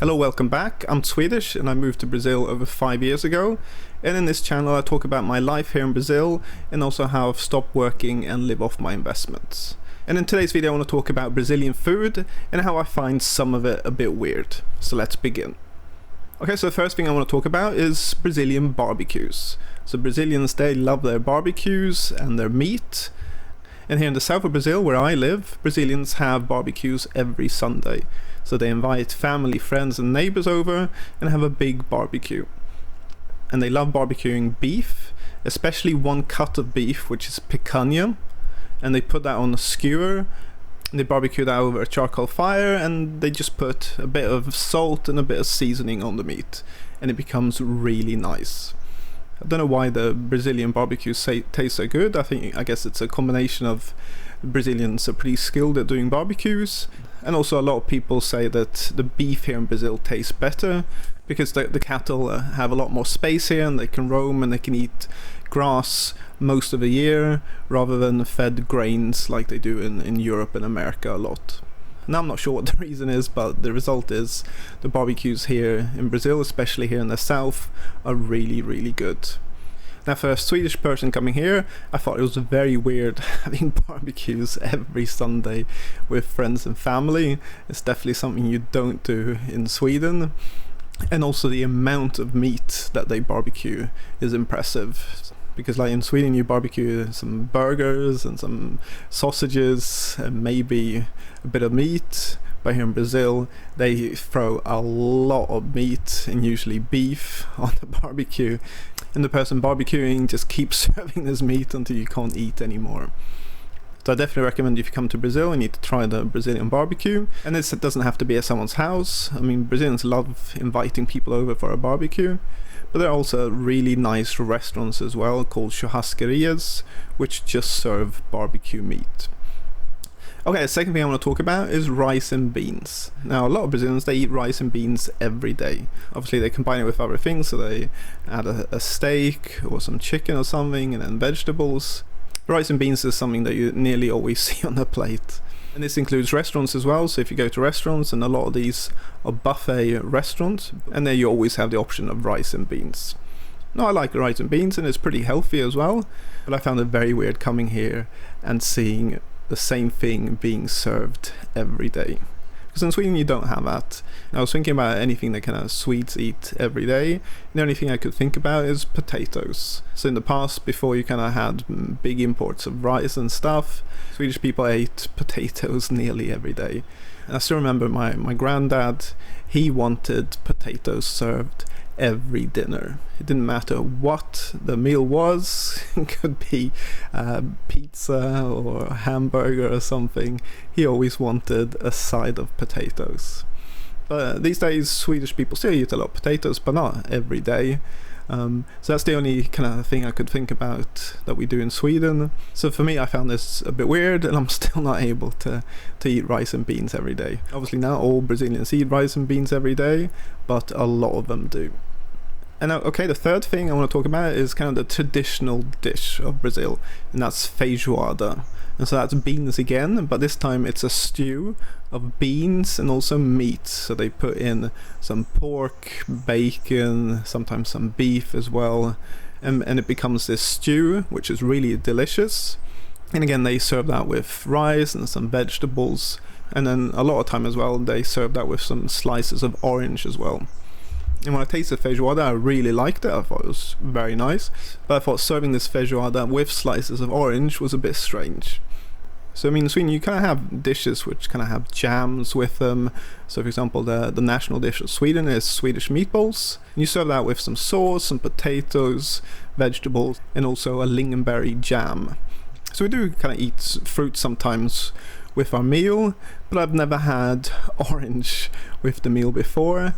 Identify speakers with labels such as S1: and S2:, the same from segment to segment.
S1: Hello, welcome back. I'm Swedish and I moved to Brazil over 5 years ago, and in this channel I talk about my life here in Brazil and also how I've stopped working and live off my investments. And in today's video I want to talk about Brazilian food and how I find some of it a bit weird. So let's begin. Okay, so the first thing I want to talk about is Brazilian barbecues. So Brazilians, they love their barbecues and their meat. And here in the south of Brazil, where I live, Brazilians have barbecues every Sunday. So they invite family, friends and neighbors over and have a big barbecue. And they love barbecuing beef, especially one cut of beef, which is picanha. And they put that on a skewer. They barbecue that over a charcoal fire, and they just put a bit of salt and a bit of seasoning on the meat. And it becomes really nice. I don't know why the Brazilian barbecues taste so good. I guess it's a combination of Brazilians are pretty skilled at doing barbecues, and also a lot of people say that the beef here in Brazil tastes better because the cattle have a lot more space here and they can roam and they can eat grass most of the year rather than fed grains like they do in Europe and America a lot. Now I'm not sure what the reason is, but the result is the barbecues here in Brazil, especially here in the south, are really, really good. Now for a Swedish person coming here, I thought it was very weird having barbecues every Sunday with friends and family. It's definitely something you don't do in Sweden. And also the amount of meat that they barbecue is impressive. Because like in Sweden you barbecue some burgers and some sausages and maybe a bit of meat, but here in Brazil they throw a lot of meat and usually beef on the barbecue, and the person barbecuing just keeps serving this meat until you can't eat anymore. So I definitely recommend if you come to Brazil you need to try the Brazilian barbecue. And this doesn't have to be at someone's house. I mean, Brazilians love inviting people over for a barbecue. But there are also really nice restaurants as well called churrascarias, which just serve barbecue meat. Okay, the second thing I want to talk about is rice and beans. Now a lot of Brazilians, they eat rice and beans every day. Obviously they combine it with other things, so they add a steak or some chicken or something and then vegetables. Rice and beans is something that you nearly always see on a plate. And this includes restaurants as well, so if you go to restaurants, and a lot of these are buffet restaurants, and there you always have the option of rice and beans. Now I like rice and beans and it's pretty healthy as well, but I found it very weird coming here and seeing the same thing being served every day. Because in Sweden you don't have that. And I was thinking about anything that kind of Swedes eat every day. The only thing I could think about is potatoes. So in the past, before you kind of had big imports of rice and stuff, Swedish people ate potatoes nearly every day. And I still remember my granddad, he wanted potatoes served every dinner. It didn't matter what the meal was. It could be pizza or a hamburger or something. He always wanted a side of potatoes. But these days Swedish people still eat a lot of potatoes, but not every day. So that's the only kind of thing I could think about that we do in Sweden. So for me, I found this a bit weird, and I'm still not able to eat rice and beans every day. Obviously not all Brazilians eat rice and beans every day, but a lot of them do. And okay, the third thing I want to talk about is kind of the traditional dish of Brazil, and that's feijoada. And so that's beans again, but this time it's a stew of beans and also meat. So they put in some pork, bacon, sometimes some beef as well, and it becomes this stew, which is really delicious. And again, they serve that with rice and some vegetables, and then a lot of time as well they serve that with some slices of orange as well. And when I tasted feijoada, I really liked it. I thought it was very nice. But I thought serving this feijoada with slices of orange was a bit strange. So I mean, in Sweden you kind of have dishes which kind of have jams with them. So for example, the national dish of Sweden is Swedish meatballs. And you serve that with some sauce, some potatoes, vegetables, and also a lingonberry jam. So we do kind of eat fruit sometimes with our meal, but I've never had orange with the meal before,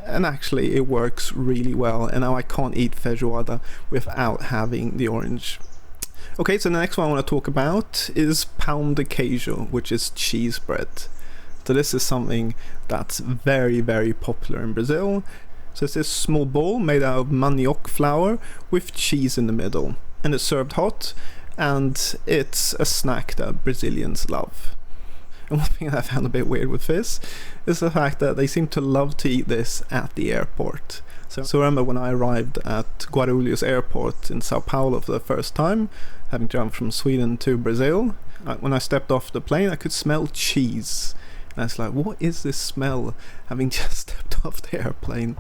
S1: and actually it works really well, and now I can't eat feijoada without having the orange. Okay, so the next one I want to talk about is pão de queijo, which is cheese bread. So this is something that's very, very popular in Brazil. So it's this small ball made out of manioc flour with cheese in the middle, and it's served hot, and it's a snack that Brazilians love. And one thing that I found a bit weird with this is the fact that they seem to love to eat this at the airport. So I remember when I arrived at Guarulhos airport in Sao Paulo for the first time, having traveled from Sweden to Brazil, when I stepped off the plane I could smell cheese. And I was like, what is this smell, having just stepped off the airplane?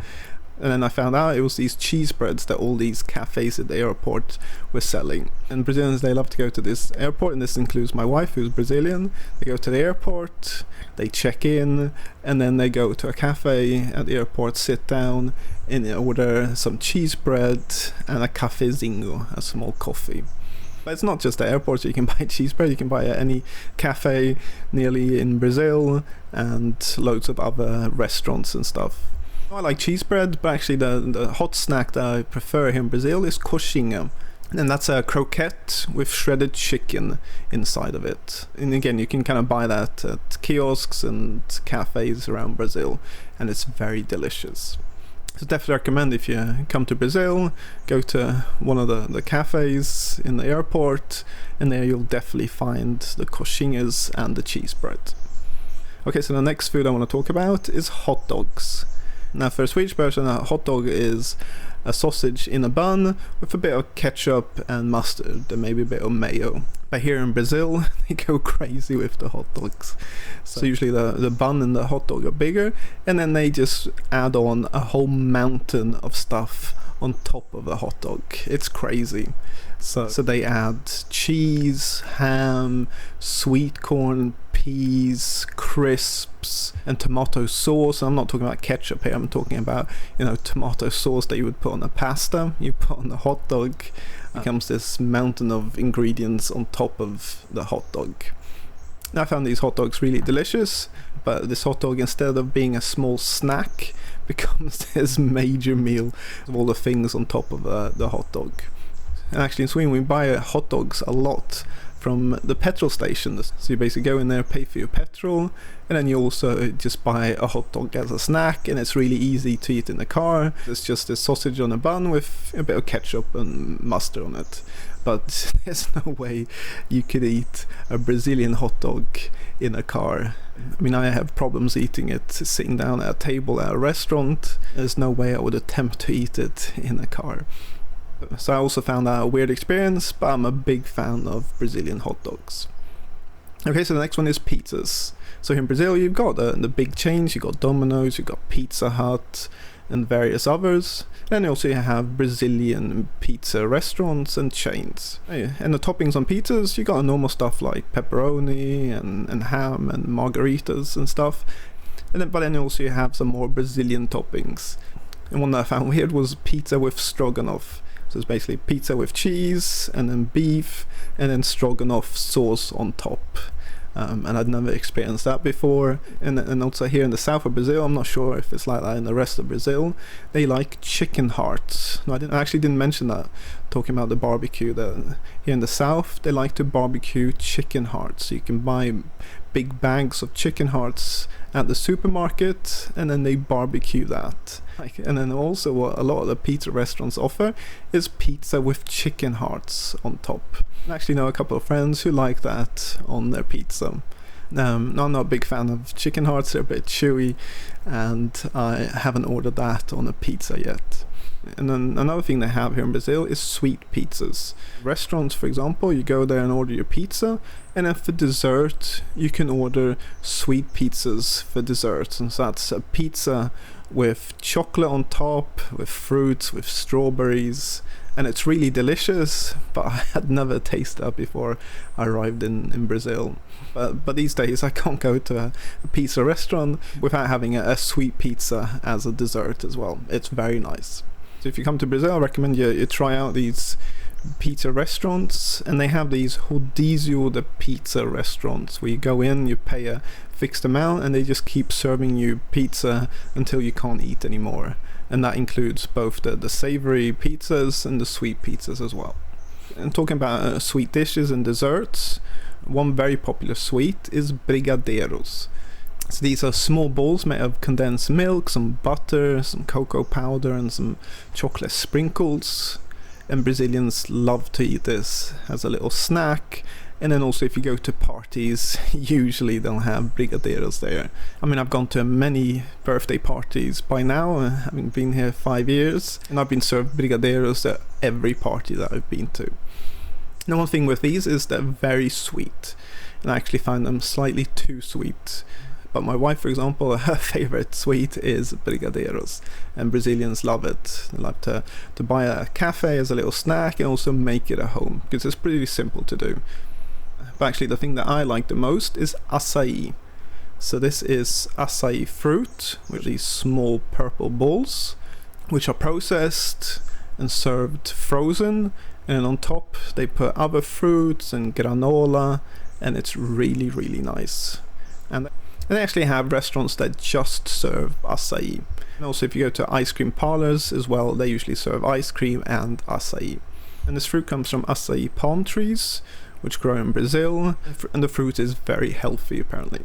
S1: And then I found out it was these cheesebreads that all these cafes at the airport were selling. And Brazilians, they love to go to this airport, and this includes my wife, who's Brazilian. They go to the airport, they check in, and then they go to a cafe at the airport, sit down, and order some cheesebread and a cafezinho, a small coffee. But it's not just at airports you can buy cheesebread. You can buy at any cafe nearly in Brazil, and loads of other restaurants and stuff. I like cheesebread, but actually the hot snack that I prefer here in Brazil is coxinha. And that's a croquette with shredded chicken inside of it. And again, you can kind of buy that at kiosks and cafes around Brazil, and it's very delicious. So definitely recommend, if you come to Brazil, go to one of the cafes in the airport, and there you'll definitely find the coxinhas and the cheesebread. Okay, so the next food I want to talk about is hot dogs. Now, for a Swedish person, a hot dog is a sausage in a bun with a bit of ketchup and mustard and maybe a bit of mayo. But here in Brazil, they go crazy with the hot dogs. So usually the bun and the hot dog are bigger, and then they just add on a whole mountain of stuff on top of the hot dog. It's crazy. So they add cheese, ham, sweet corn, peas, crisps, and tomato sauce. I'm not talking about ketchup here. I'm talking about, tomato sauce that you would put on a pasta. You put on the hot dog. It becomes this mountain of ingredients on top of the hot dog. Now, I found these hot dogs really delicious, but this hot dog, instead of being a small snack, becomes this major meal of all the things on top of the hot dog. And actually in Sweden we buy hot dogs a lot from the petrol stations. So you basically go in there, pay for your petrol, and then you also just buy a hot dog as a snack, and it's really easy to eat in the car. It's just a sausage on a bun with a bit of ketchup and mustard on it. But there's no way you could eat a Brazilian hot dog in a car. I mean, I have problems eating it sitting down at a table at a restaurant. There's no way I would attempt to eat it in a car. So I also found that a weird experience, but I'm a big fan of Brazilian hot dogs. Okay, so the next one is pizzas. So here in Brazil you've got the big chains, you've got Domino's, you've got Pizza Hut and various others. Then you also have Brazilian pizza restaurants and chains. And the toppings on pizzas, you got normal stuff like pepperoni and ham and margaritas and stuff. But then also you have some more Brazilian toppings. And one that I found weird was pizza with stroganoff. So it's basically pizza with cheese and then beef and then stroganoff sauce on top. And I'd never experienced that before. And also here in the south of Brazil, I'm not sure if it's like that in the rest of Brazil, they like chicken hearts. No, I actually didn't mention that, talking about the barbecue. That here in the south, they like to barbecue chicken hearts. So you can buy big bags of chicken hearts at the supermarket, and then they barbecue that. And then also what a lot of the pizza restaurants offer is pizza with chicken hearts on top. I actually know a couple of friends who like that on their pizza. I'm not a big fan of chicken hearts, they're a bit chewy, and I haven't ordered that on a pizza yet. And then another thing they have here in Brazil is sweet pizzas. Restaurants, for example, you go there and order your pizza, and then for dessert you can order sweet pizzas for dessert. And so that's a pizza with chocolate on top, with fruits, with strawberries, and it's really delicious, but I had never tasted that before I arrived in Brazil. But these days I can't go to a pizza restaurant without having a sweet pizza as a dessert as well. It's very nice. So if you come to Brazil, I recommend you try out these pizza restaurants, and they have these rodízio de pizza restaurants where you go in, you pay a fixed amount, and they just keep serving you pizza until you can't eat anymore. And that includes both the savory pizzas and the sweet pizzas as well. And talking about sweet dishes and desserts, one very popular sweet is brigadeiros. So these are small balls made of condensed milk, some butter, some cocoa powder, and some chocolate sprinkles. And Brazilians love to eat this as a little snack, And then also if you go to parties, usually they'll have brigadeiros there. I mean, I've gone to many birthday parties by now, having been here 5 years, and I've been served brigadeiros at every party that I've been to. Now, one thing with these is they're very sweet, and I actually find them slightly too sweet. But my wife, for example, her favorite sweet is brigadeiros, and Brazilians love it. They like to buy a cafe as a little snack and also make it at home, because it's pretty simple to do. But actually the thing that I like the most is acai. So this is acai fruit, with these small purple balls, which are processed and served frozen, and on top they put other fruits and granola, and it's really, really nice. And they actually have restaurants that just serve acai. And also if you go to ice cream parlors as well, they usually serve ice cream and acai. And this fruit comes from acai palm trees, which grow in Brazil, and the fruit is very healthy apparently.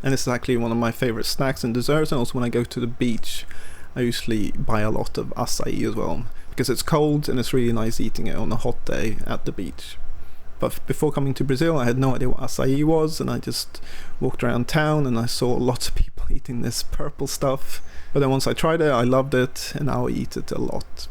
S1: And this is actually one of my favorite snacks and desserts, and also when I go to the beach, I usually buy a lot of acai as well, because it's cold and it's really nice eating it on a hot day at the beach. But before coming to Brazil, I had no idea what acai was, and I just walked around town and I saw lots of people eating this purple stuff. But then once I tried it, I loved it, and now I eat it a lot.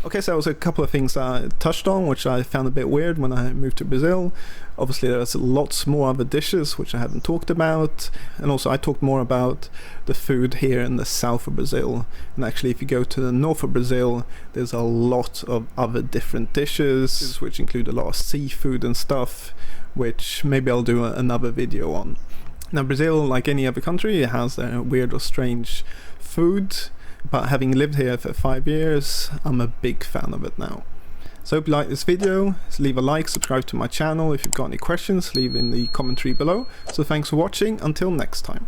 S1: Okay, so that was a couple of things that I touched on, which I found a bit weird when I moved to Brazil. Obviously there's lots more other dishes which I haven't talked about, and also I talked more about the food here in the south of Brazil. And actually if you go to the north of Brazil, there's a lot of other different dishes, which include a lot of seafood and stuff, which maybe I'll do another video on. Now Brazil, like any other country, it has their weird or strange food, but having lived here for 5 years, I'm a big fan of it now. So hope you like this video. So leave a like, subscribe to my channel. If you've got any questions, leave in the commentary below. So thanks for watching, until next time.